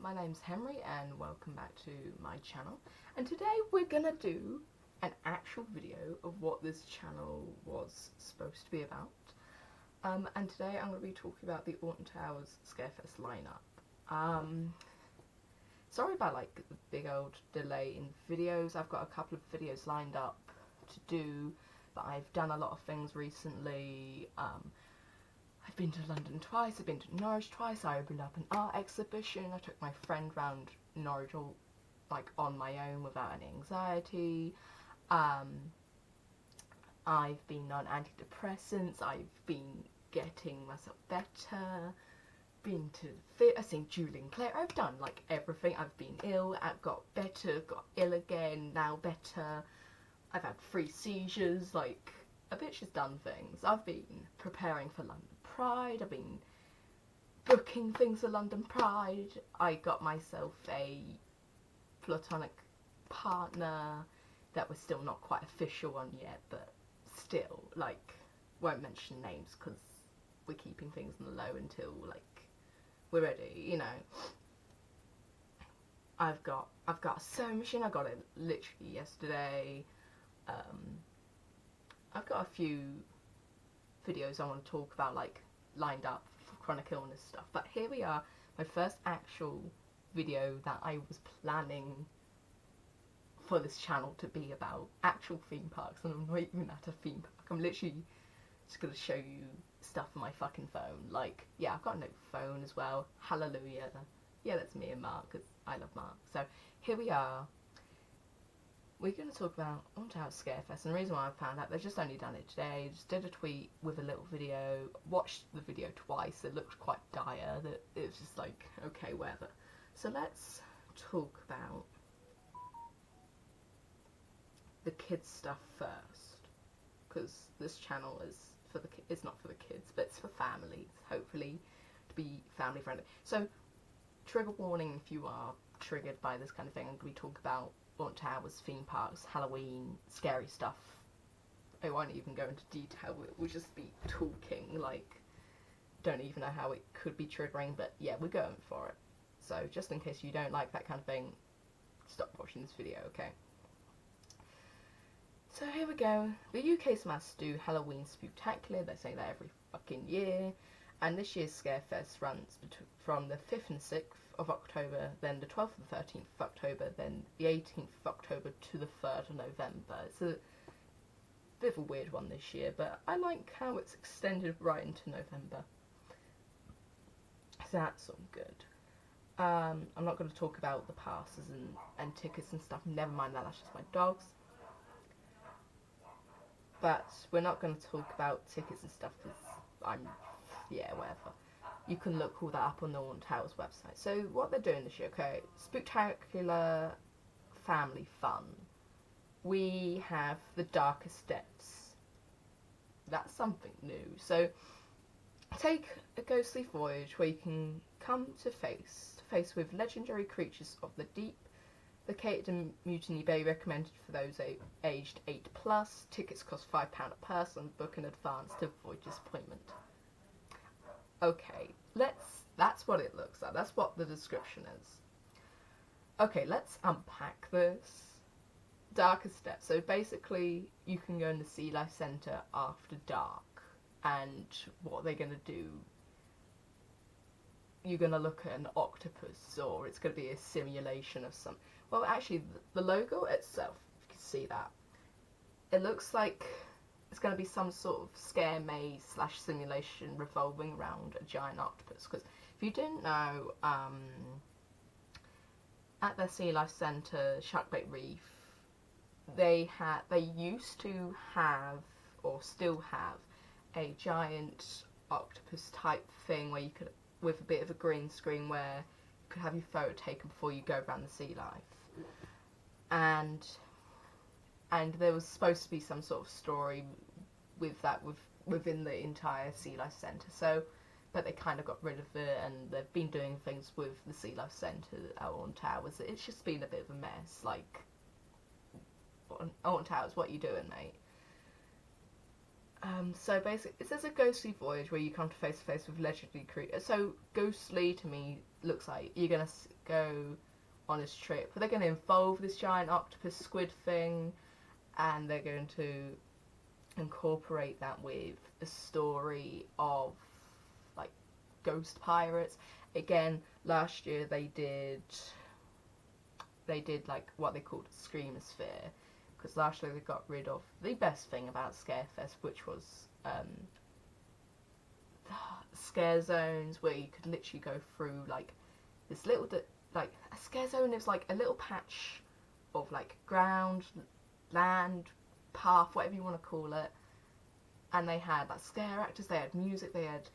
My name's Henry and welcome back to my channel, and today we're gonna do an actual video of what this channel was supposed to be about. And today I'm going to be talking about the Alton Towers Scarefest lineup. Sorry about like the big old delay in videos. I've got a couple of videos lined up to do, but I've done a lot of things recently. I've been to London twice, I've been to Norwich twice, I opened up an art exhibition, I took my friend round Norwich all, like on my own without any anxiety. I've been on antidepressants, I've been getting myself better, been to I've seen Julian Clare, I've done like everything. I've been ill, I've got better, got ill again, now better. I've had 3 seizures, like a bitch has done things. I've been preparing for London Pride, I've been booking things for London Pride, I got myself a platonic partner that we're still not quite official on yet, but still, like, won't mention names because we're keeping things on the low until, like, we're ready, you know. I've got a sewing machine, I got it literally yesterday. I've got a few videos I want to talk about, like, lined up for chronic illness stuff, but here we are, my first actual video that I was planning for this channel to be about actual theme parks, and I'm not even at a theme park. I'm literally just gonna show you stuff on my fucking phone. Like, yeah, I've got no phone as well. Hallelujah. Yeah, that's me and Mark, because I love Mark. So here we are. We're going to talk about Alton Towers Scarefest, and the reason why I found out, they've just only done it today. Just did a tweet with a little video, watched the video twice, it looked quite dire, that it was just like, okay, whatever. So let's talk about the kids stuff first, because this channel is for the it's not for the kids, but it's for families, hopefully to be family friendly. So trigger warning if you are triggered by this kind of thing. We talk about Alton Towers, theme parks, Halloween, scary stuff. I won't even go into detail, we'll just be talking, like, don't even know how it could be triggering, but yeah, we're going for it. So just in case you don't like that kind of thing, stop watching this video, okay? So here we go. The UK's must do Halloween Spooktacular. They say that every fucking year. And this year's Scarefest runs from the 5th and 6th of October, then the 12th and 13th of October, then the 18th of October to the 3rd of November. It's a bit of a weird one this year, but I like how it's extended right into November. So that's all good. I'm not going to talk about the passes and tickets and stuff. Never mind that, that's just my dogs. But we're not going to talk about tickets and stuff because yeah, whatever. You can look all that up on the Alton Towers website. So what they're doing this year, okay, Spooktacular Family Fun. We have the Darkest Depths. That's something new. So take a ghostly voyage where you can come to face with legendary creatures of the deep. The Catered and Mutiny Bay, recommended for those aged 8+. Tickets cost £5 a person. Book in advance to avoid disappointment. Okay, that's what it looks like. That's what the description is. Okay, let's unpack this. Darkest Depths. So basically, you can go in the Sea Life Centre after dark, and what they're going to do, you're going to look at an octopus, or it's going to be a simulation of some... Well, actually, the logo itself, if you can see that, it looks like it's going to be some sort of scare maze / simulation revolving around a giant octopus. Because if you didn't know, at the Sea Life Centre, Sharkbait Reef, they used to have, or still have, a giant octopus type thing where you could, with a bit of a green screen, where you could have your photo taken before you go around the sea life. And there was supposed to be some sort of story with that within the entire Sea Life Centre. So, but they kind of got rid of it, and they've been doing things with the Sea Life Centre at Alton Towers. It's just been a bit of a mess. Like, Alton Towers, what are you doing, mate? So basically, it says a ghostly voyage where you come to face with legendary creatures. So ghostly to me looks like you're gonna go on this trip, but they're gonna involve this giant octopus squid thing, and they're going to incorporate that with a story of like ghost pirates. Again, last year they did like what they called Screamosphere, because last year they got rid of the best thing about Scarefest, which was scare zones where you could literally go through like this little like a scare zone is like a little patch of like ground, land, path, whatever you want to call it, and they had like scare actors, they had music, they had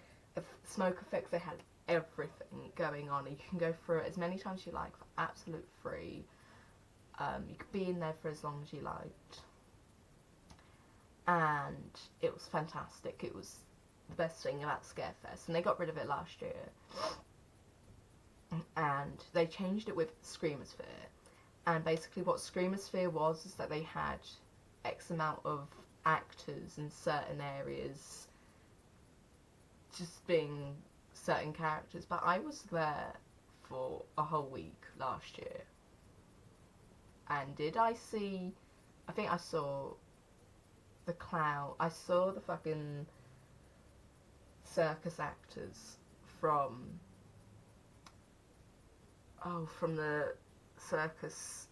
smoke effects, they had everything going on. You can go through it as many times as you like for absolute free. You could be in there for as long as you liked, and it was fantastic. It was the best thing about Scarefest, and they got rid of it last year, and they changed it with Screamosphere. And basically what Screamosphere was is that they had X amount of actors in certain areas just being certain characters, but I was there for a whole week last year, and did I see, I think I saw the clown, I saw the fucking circus actors from the circus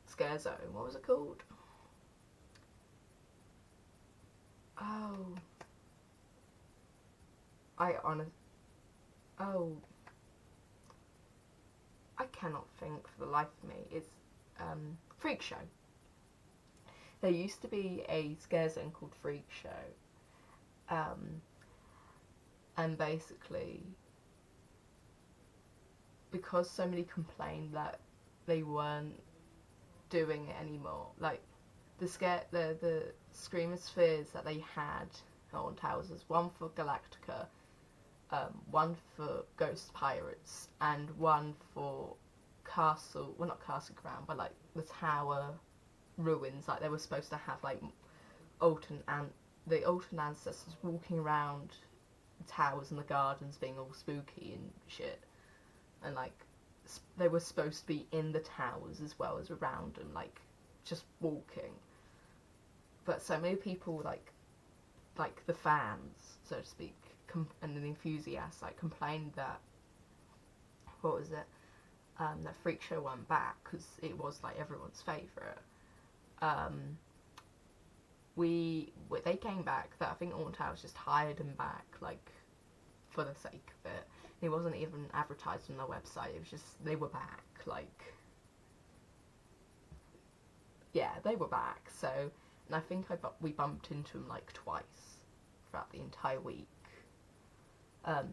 scare zone, what was it called? I cannot think for the life of me. It's Freak Show. There used to be a scare zone called Freak Show, and basically because so many complained that they weren't doing it anymore, like the Screamospheres that they had at Alton Towers was one for Galactica, one for Ghost Pirates, and one for Castle, well not Castle Ground, but like the Tower ruins. Like they were supposed to have like the Alton ancestors walking around the towers and the gardens being all spooky and shit, and like they were supposed to be in the towers as well as around them, like just walking. But so many people like the fans, so to speak, and the enthusiasts like complained that that Freak Show went back because it was like everyone's favourite. They came back. That I think Alton Towers just hired them back, like for the sake of it. It wasn't even advertised on their website. It was just they were back. Like, yeah, they were back. So, and I think we bumped into them like twice throughout the entire week.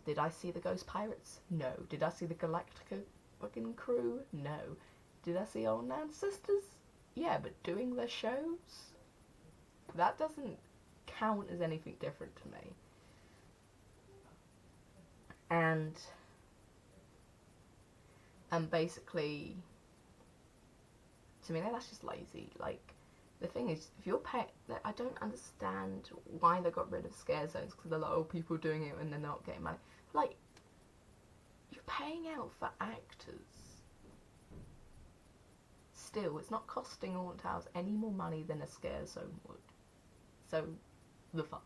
Did I see the Ghost Pirates? No. Did I see the Galactica fucking crew? No. Did I see Old Ancestors? Yeah, but doing their shows? That doesn't count as anything different to me. And basically, to me, that's just lazy. Like, the thing is, if you're I don't understand why they got rid of scare zones, because a lot of people doing it and they're not getting money. Like, you're paying out for actors. Still, it's not costing Alton Towers any more money than a scare zone would. So, the fuck.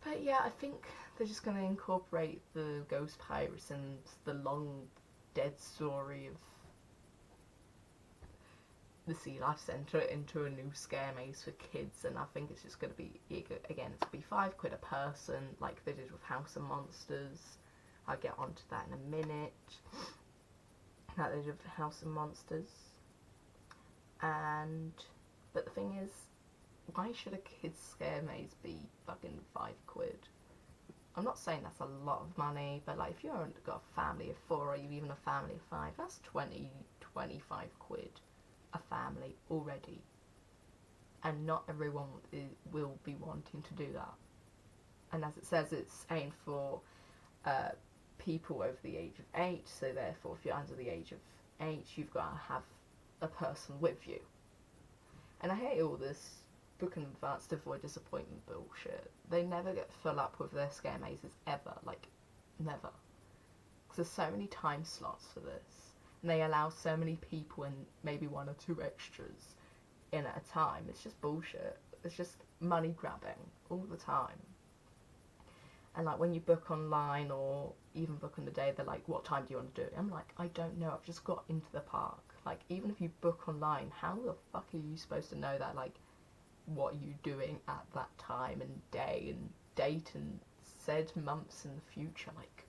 But yeah, I think they're just going to incorporate the Ghost Pirates and the long dead story of the Sea Life Centre into a new scare maze for kids, and I think it's just going to be, again, it's going to be £5 a person, like they did with House of Monsters. I'll get onto that in a minute. That they did with House of Monsters. But the thing is, why should a kid's scare maze be fucking £5? I'm not saying that's a lot of money, but like if you've got a family of 4 or even a family of 5, that's 20, 25 quid a family already. And not everyone will be wanting to do that. And as it says, it's aimed for people over the age of 8, so therefore if you're under the age of 8, you've got to have a person with you. And I hate all this book in advance to avoid disappointment bullshit. They never get full up with their scare mazes ever, like never. Because there's so many time slots for this, and they allow so many people and maybe 1 or 2 extras in at a time. It's just bullshit. It's just money grabbing all the time. And like when you book online or even book on the day, they're like, what time do you want to do it? I'm like, I don't know, I've just got into the park. Like, even if you book online, how the fuck are you supposed to know that, like, what you're doing at that time and day and date and said months in the future? Like,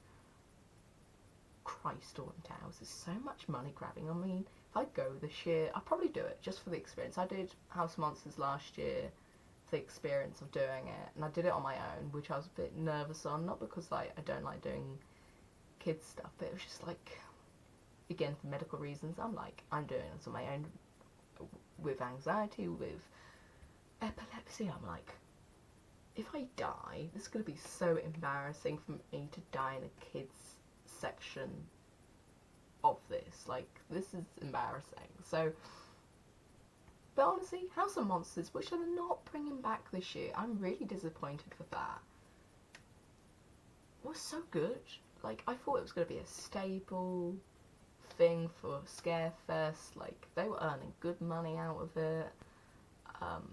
Christ, Alton Towers is so much money grabbing. I mean, if I go this year, I'll probably do it just for the experience. I did House Monsters last year, the experience of doing it, and I did it on my own, which I was a bit nervous on, not because like I don't like doing kids stuff, but it was just like, again, for medical reasons, I'm doing this on my own, with anxiety, with epilepsy. I'm like, if I die, this is going to be so embarrassing for me to die in a kids section of this. Like, this is embarrassing. So, but honestly, House of Monsters, which they're not bringing back this year, I'm really disappointed with that. It was so good. Like, I thought it was going to be a staple thing for Scarefest. Like, they were earning good money out of it.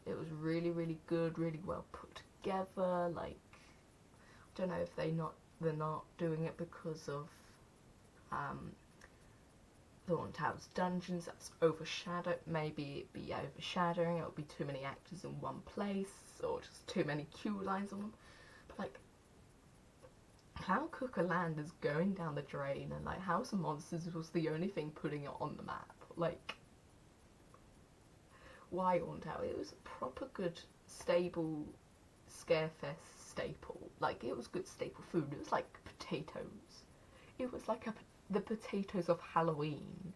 It was really, really good, really well put together. Like, I don't know if they're not doing it because of the Alton Towers dungeons. That's overshadowed. Maybe it'd be overshadowing. It would be too many actors in one place, or just too many queue lines on them. But like, Clown Cooker Land is going down the drain, and like House of Monsters was the only thing putting it on the map. Like, why Alton Towers? It was a proper good, stable Scarefest staple. Like, it was good staple food. It was like potatoes. It was like the potatoes of Halloween.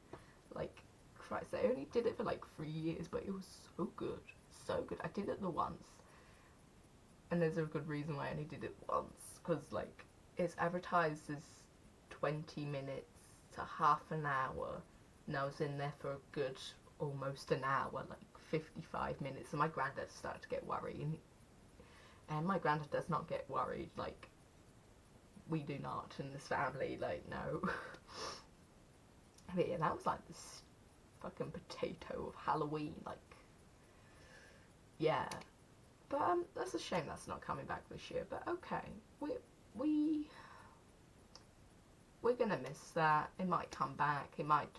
Like, Christ, I only did it for like 3 years, but it was so good. So good. I did it the once. And there's a good reason why I only did it once. Because, like, it's advertised as 20 minutes to half an hour. And I was in there for a good almost an hour, like 55 minutes. And my granddad started to get worried. And my granddad does not get worried. Like, we do not in this family. Like, no. But yeah, that was like this fucking potato of Halloween. Like, yeah. But that's a shame that's not coming back this year. But okay, we're gonna miss that. It might come back. It might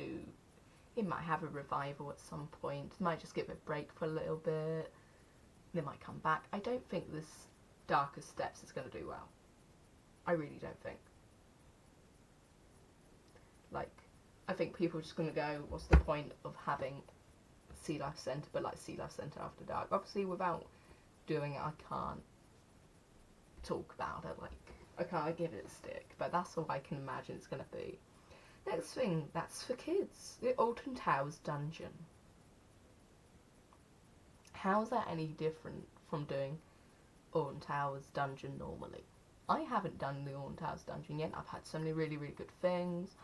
have a revival at some point. It might just give it a break for a little bit. They might come back. I don't think this Darkest Steps is gonna do well. I really don't think. Like, I think people are just gonna go, what's the point of having Sea Life Centre, but like Sea Life Centre After Dark? Obviously, without doing it, I can't talk about it. Like, I can't give it a stick, but that's all I can imagine it's gonna be. Next thing, that's for kids. The Alton Towers dungeon. How's that any different from doing Alton Towers dungeon normally? I haven't done the Alton Towers dungeon yet. I've had so many really, really good things.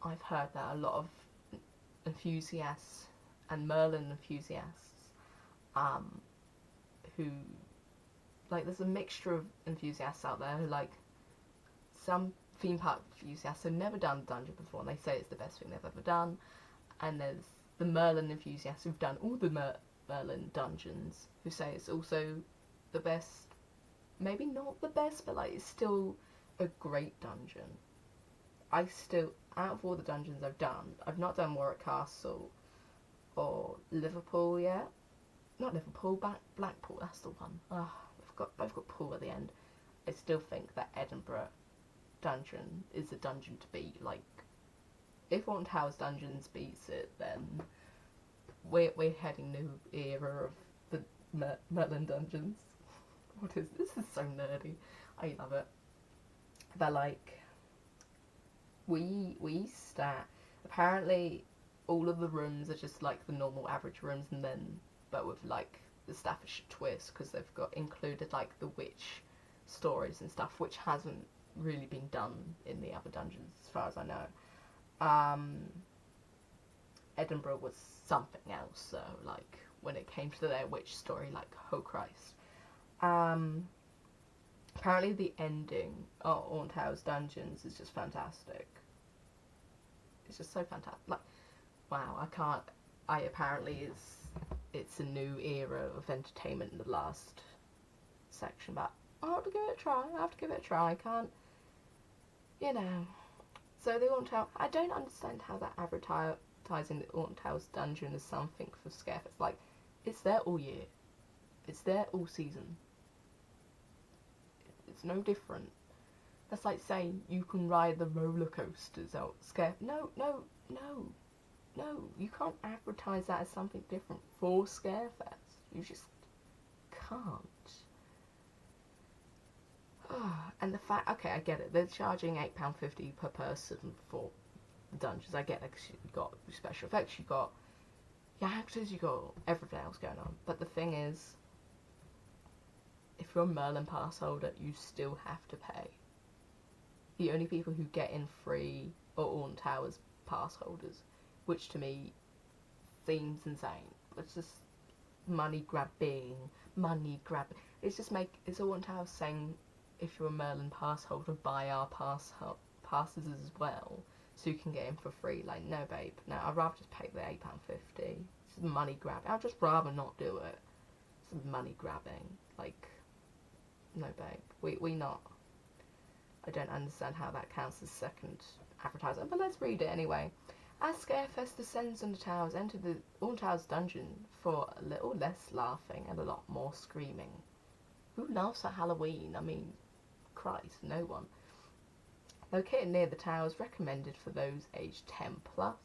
I've heard that a lot of enthusiasts and Merlin enthusiasts, who, like, there's a mixture of enthusiasts out there who, like, some theme park enthusiasts who've never done the dungeon before, and they say it's the best thing they've ever done. And there's the Merlin enthusiasts who've done all the Merlin dungeons, who say it's also the best. Maybe not the best, but like, it's still a great dungeon. Out of all the dungeons I've done, I've not done Warwick Castle or Liverpool yet. Not Liverpool, Blackpool, that's the one. I've got Pool at the end. I still think that Edinburgh dungeon is a dungeon to beat. Like, if Alton Towers dungeons beats it, then we're heading new era of the Merlin dungeons. What is this? Is so nerdy. I love it. But like, we apparently all of the rooms are just like the normal average rooms, and then but with like the Staffordshire twist, because they've got included like the witch stories and stuff, which hasn't really been done in the other dungeons as far as I know. Edinburgh was something else, so like, when it came to their witch story. Like, oh Christ. Apparently the ending of Alton Towers Dungeons is just fantastic. It's just so fantastic. Like, wow, apparently it's a new era of entertainment in the last section, but I have to give it a try. I can't, you know. So the Alton Towers, I don't understand how they're advertising the Alton Towers Dungeon as something for Scarefest. Like, it's there all year. It's there all season. It's no different. That's like saying you can ride the roller coasters out No, you can't advertise that as something different for Scarefest. You just can't. And the fact, okay, I get it. They're charging £8.50 per person for the dungeons. I get it, because you've got special effects, you've got your actors, you've got everything else going on. But the thing is, if you're a Merlin pass holder, you still have to pay. The only people who get in free are Alton Towers pass holders, which to me seems insane. It's just money grabbing. It's Alton Towers saying, if you're a Merlin pass holder, buy our passes as well, so you can get in for free. Like, no babe, no, I'd rather just pay the £8.50. It's money grabbing. I'd just rather not do it. It's money grabbing. Like, no babe, we not. I don't understand how that counts as second advertising, but let's read it anyway. As Scarefest descends on the towers, enter the Alton Towers dungeon for a little less laughing and a lot more screaming. Who laughs at Halloween? I mean, Christ, no one. Located near the towers, recommended for those aged 10 plus.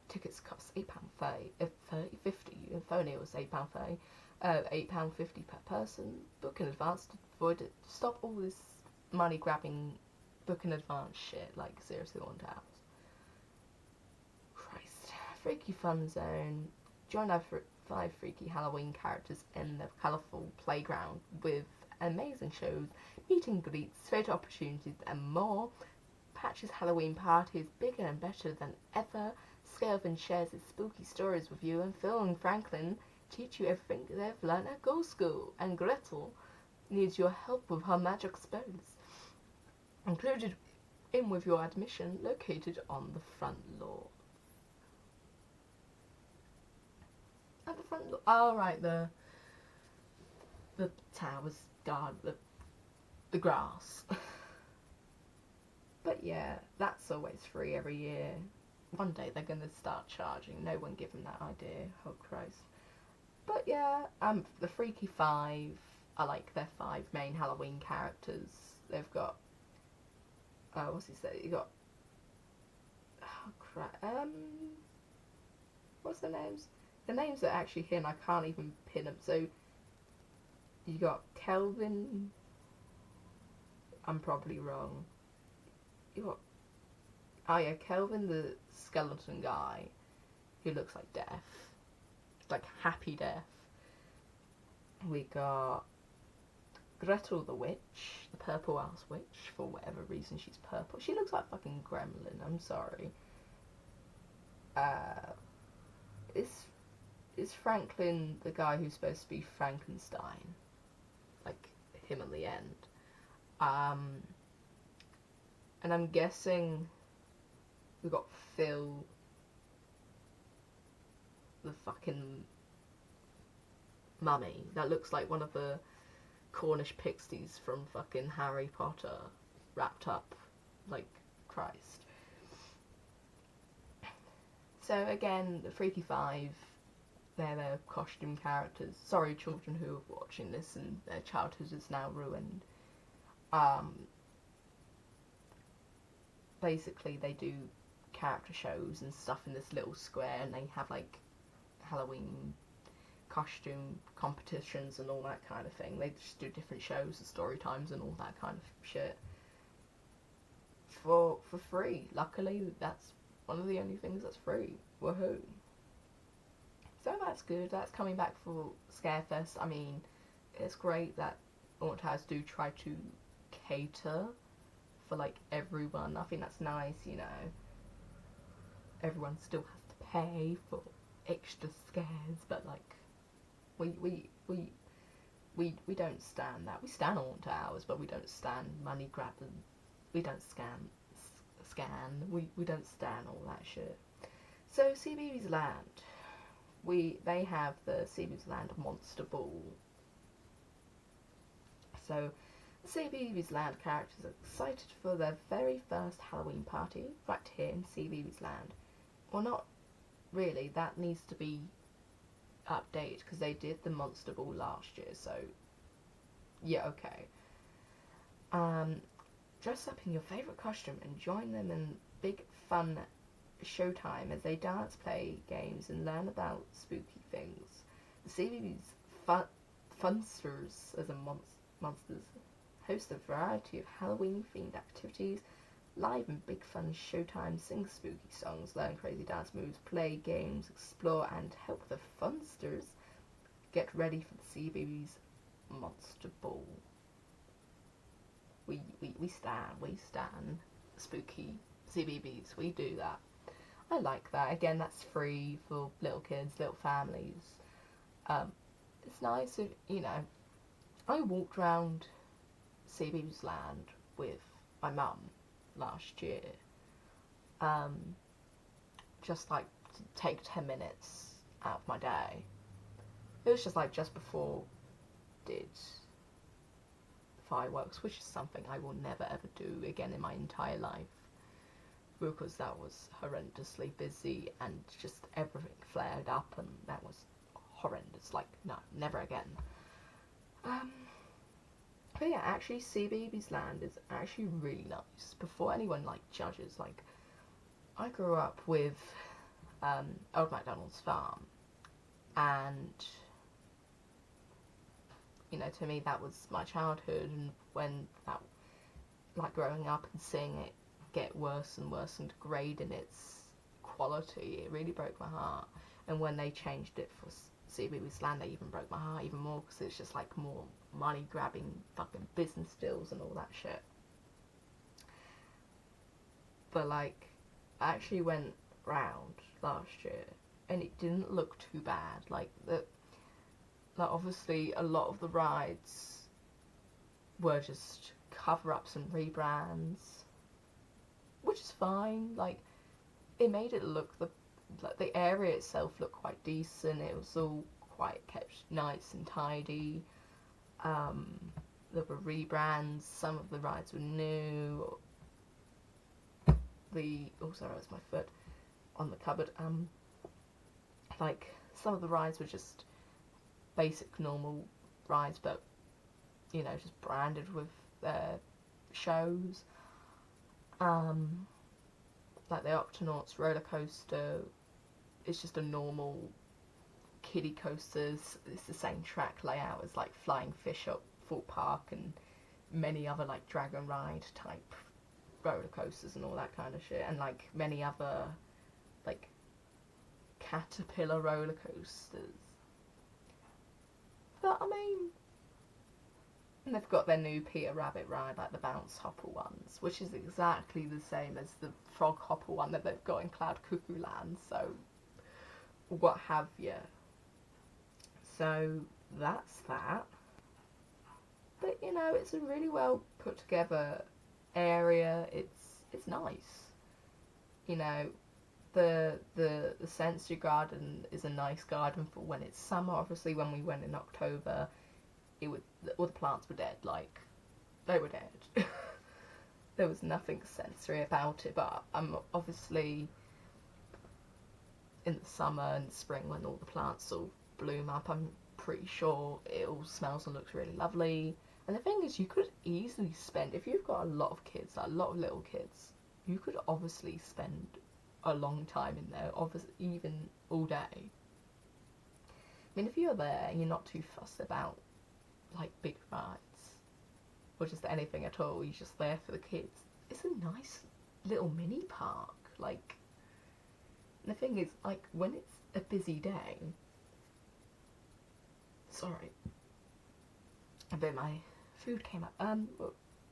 Tickets cost £8.50, if only it was £8.50, £8.50 per person. Book in advance to avoid it. Stop all this money grabbing, book in advance shit. Like, seriously, Alton Towers. Christ. Freaky fun zone. Join our 5 freaky Halloween characters in the colourful playground with amazing shows, meet and greets, photo opportunities, and more. Patch's Halloween party is bigger and better than ever. Scarefest shares its spooky stories with you, and Phil and Franklin teach you everything they've learned at Ghost School, and Gretel needs your help with her magic spells. Included in with your admission, located on the front lawn. At the front lawn. Oh, right, the towers guard the grass. But yeah, that's always free every year. One day they're gonna start charging. No one give them that idea. Oh Christ. But yeah, the Freaky Five are like their 5 main Halloween characters. They've got what's he say? You got what's their names? The names are actually here and I can't even pin them. So you got Kelvin. I'm probably wrong. You got, oh yeah, Kelvin the skeleton guy who looks like death, like happy death. We got Gretel the witch, the purple ass witch. For whatever reason she's purple. She looks like fucking gremlin. I'm sorry. Is Franklin the guy who's supposed to be Frankenstein? Like him at the end. And I'm guessing we got Phil, the fucking mummy that looks like one of the Cornish pixies from fucking Harry Potter, wrapped up like Christ. So again, the Freaky Five, they're their costume characters. Sorry, children who are watching this and their childhood is now ruined. Basically, they do character shows and stuff in this little square, and they have like Halloween costume competitions and all that kind of thing. They just do different shows and story times and all that kind of shit for free. Luckily, that's one of the only things that's free. Woohoo! So that's good. That's coming back for Scarefest. I mean, it's great that Alton Towers do try to cater for like everyone. I think that's nice, you know. Everyone still has to pay for extra scares, but like, We don't stand that. We stand Alton Towers, but we don't stand money grabbing. We don't scan. We don't stand all that shit. So CBeebies Land, they have the CBeebies Land Monster Ball. So the CBeebies Land characters are excited for their very first Halloween party right here in CBeebies Land. Well, not really. That needs to be updated because they did the Monster Ball last year. So yeah, okay. Dress up in your favourite costume and join them in big fun showtime as they dance, play games, and learn about spooky things. The CBeebies Funsters, as a monsters, host a variety of Halloween-themed activities, live and big fun showtime, sing spooky songs, learn crazy dance moves, play games, explore, and help the Funsters get ready for the CBeebies Monster Ball. We stan spooky CBeebies. We do that. I like that. Again, that's free for little kids, little families. It's nice if, you know, I walked around CBeebies Land with my mum last year. Just like to take 10 minutes out of my day. It was just like just before did fireworks, which is something I will never ever do again in my entire life, because that was horrendously busy and just everything flared up and that was horrendous. Like, no, never again. But yeah, actually CBeebies Land is actually really nice. Before anyone like judges, like, I grew up with Old MacDonald's farm, and you know, to me that was my childhood, and when that, like, growing up and seeing it get worse and worse and degrade in its quality, it really broke my heart. And when they changed it for CBeebies Land, they even broke my heart even more, because it's just like more money grabbing fucking business deals and all that shit. But like, I actually went round last year and it didn't look too bad. Like obviously a lot of the rides were just cover-ups and rebrands, which is fine. Like, it made it look, the area itself looked quite decent. It was all quite kept nice and tidy. There were rebrands. Some of the rides were new. Oh, sorry, that's my foot on the cupboard. Like, some of the rides were just basic normal rides, but you know, just branded with their shows. Like the Octonauts roller coaster, it's just a normal kiddie coasters. It's the same track layout as like Flying Fish at Fort Park and many other like Dragon Ride type roller coasters and all that kind of shit, and like many other like Caterpillar roller coasters. But I mean, and they've got their new Peter Rabbit ride, like the Bounce Hopper ones, which is exactly the same as the Frog Hopper one that they've got in Cloud Cuckoo Land, so what have you. So that's that. But you know, it's a really well put together area. It's nice. You know, the sensory garden is a nice garden for when it's summer. Obviously, when we went in October, all the plants were dead. Like, they were dead. There was nothing sensory about it. But obviously in the summer and spring, when all the plants all bloom up, I'm pretty sure it all smells and looks really lovely. And the thing is, you could easily spend, if you've got a lot of kids, like a lot of little kids, you could obviously spend a long time in there, obviously even all day. I mean, if you're there and you're not too fussed about like big rides or just anything at all, you're just there for the kids, it's a nice little mini park. Like, and the thing is, like, when it's a busy day, sorry, a bit my food came up. When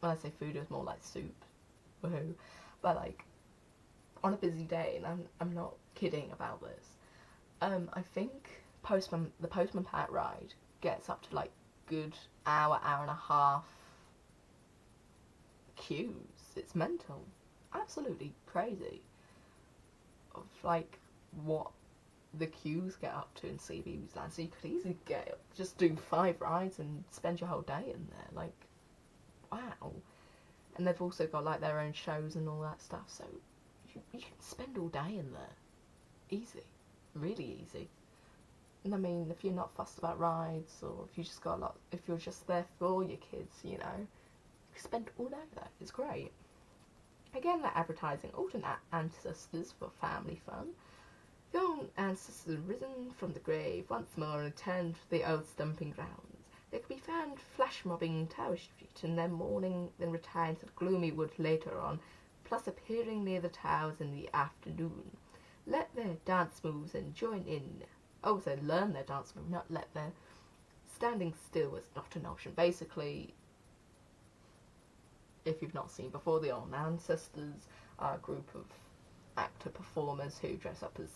I say food, it was more like soup. Woohoo. But like, on a busy day, and I'm not kidding about this, I think the Postman Pat ride gets up to like good hour and a half queues. It's mental, absolutely crazy. Of like what the queues get up to in CBeebies Land. So you could easily just do 5 rides and spend your whole day in there. Like, wow. And they've also got like their own shows and all that stuff. So you can spend all day in there, easy, really easy. And I mean, if you're not fussed about rides, or if you just got a lot, if you're just there for your kids, you know, you can spend all day there. It's great. Again, they're advertising Alton ancestors for family fun. Young ancestors have risen from the grave once more and returned to the old stumping grounds. They could be found flash mobbing Tower Street in their morning, then retiring to the gloomy wood later on, plus appearing near the towers in the afternoon. Let their dance moves and join in. Oh, so learn their dance move, not let their standing still is not an option. Basically, if you've not seen before, the Old Ancestors are a group of actor performers who dress up as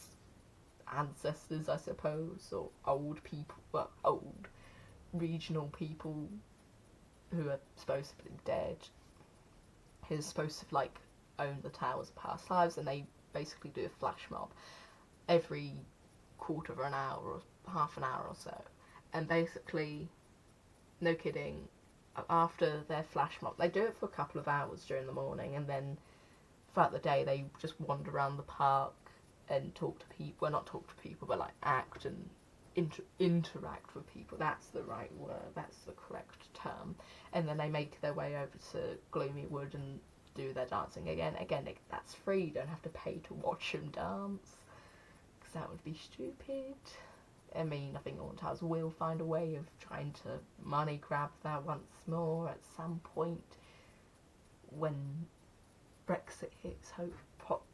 ancestors, I suppose, or old people, well, old regional people who are supposedly dead, who's supposed to like own the towers of past lives, and they basically do a flash mob every quarter of an hour or half an hour or so. And basically, no kidding, after their flash mob, they do it for a couple of hours during the morning, and then throughout the day they just wander around the park and talk to people, well, not talk to people, but like act and interact with people. That's the right word, that's the correct term. And then they make their way over to Gloomy Wood and do their dancing again. That's free, you don't have to pay to watch them dance, because that would be stupid. I mean, I think Alton Towers will find a way of trying to money grab that once more at some point when Brexit hits.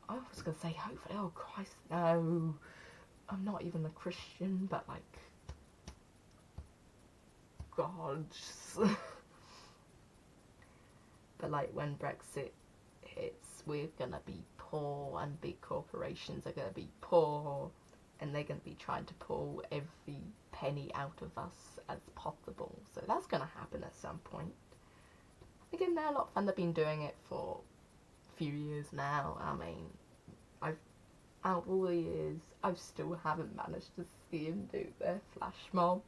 I was going to say hopefully, oh Christ, no. I'm not even a Christian, but like, God. But like, when Brexit hits, we're going to be poor, and big corporations are going to be poor, and they're going to be trying to pull every penny out of us as possible. So that's going to happen at some point. Again, they're a lot of fun. They've been doing it for a few years now. I mean, out of all the years, I still haven't managed to see him do their flash mob.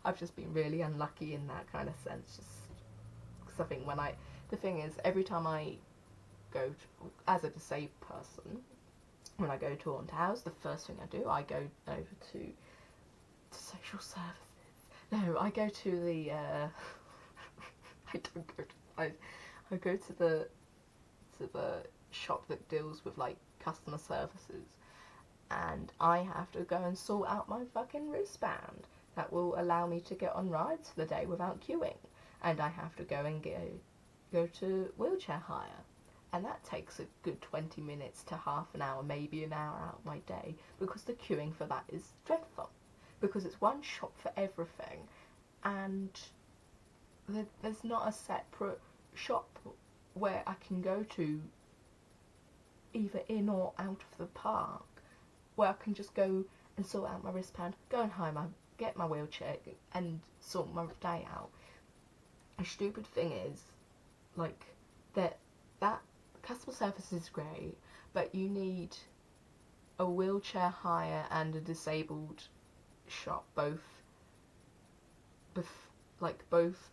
I've just been really unlucky in that kind of sense. Just because I think the thing is, every time I go to, as a disabled person, when I go to Alton Towers, the first thing I do, I go over to social services. No, I go to the, I don't go to, I go to the shop that deals with like customer services, and I have to go and sort out my fucking wristband that will allow me to get on rides for the day without queuing, and I have to go and go to wheelchair hire, and that takes a good 20 minutes to half an hour, maybe an hour out of my day, because the queuing for that is dreadful, because it's one shop for everything, and there's not a separate shop where I can go to either in or out of the park, where I can just go and sort out my wristband, go and get my wheelchair and sort my day out. The stupid thing is, like, that customer service is great, but you need a wheelchair hire and a disabled shop, both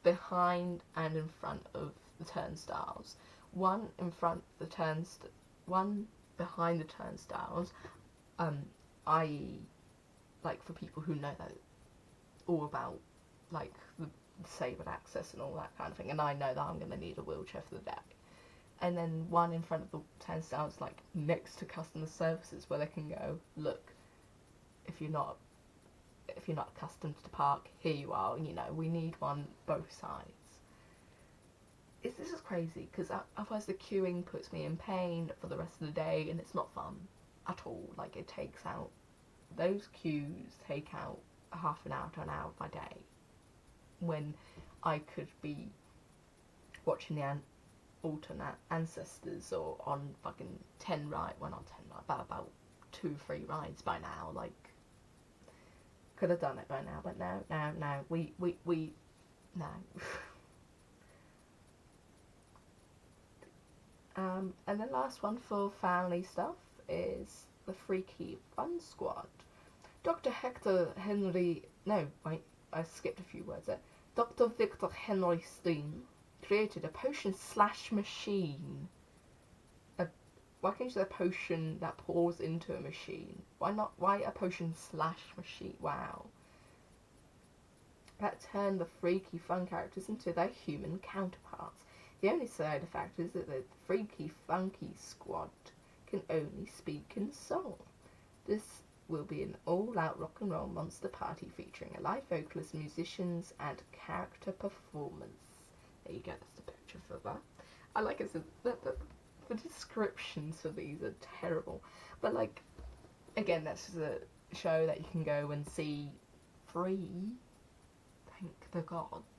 behind and in front of the turnstiles. One in front of the one behind the turnstiles, i.e., like, for people who know that all about like the disabled access and all that kind of thing, and I know that I'm going to need a wheelchair for the day. And then one in front of the turnstiles, like next to customer services, where they can go, look, if you're not accustomed to park, here you are, you know, we need one both sides. This is crazy, because otherwise the queuing puts me in pain for the rest of the day, and it's not fun at all. Like, those queues take out a half an hour to an hour of my day, when I could be watching the alternate ancestors, or on fucking 10 rides, well, not 10 rides, but about 2-3 rides by now. Like, Could have done it by now, but no. No. And the last one for family stuff is the Freaky Fun Squad. Dr. Hector Henry... No, wait, I skipped a few words there. Dr. Victor Henry Steen created a potion slash machine. Why can't you say a potion that pours into a machine? Why not? Why a potion slash machine? Wow. That turned the freaky fun characters into their human counterparts. The only side effect is that the freaky funky squad can only speak in song. This will be an all-out rock and roll monster party featuring a live vocalist, musicians, and character performance. There you go, that's the picture for that. I like it, so the descriptions for these are terrible. But, like, again, that's just a show that you can go and see free. Thank the gods.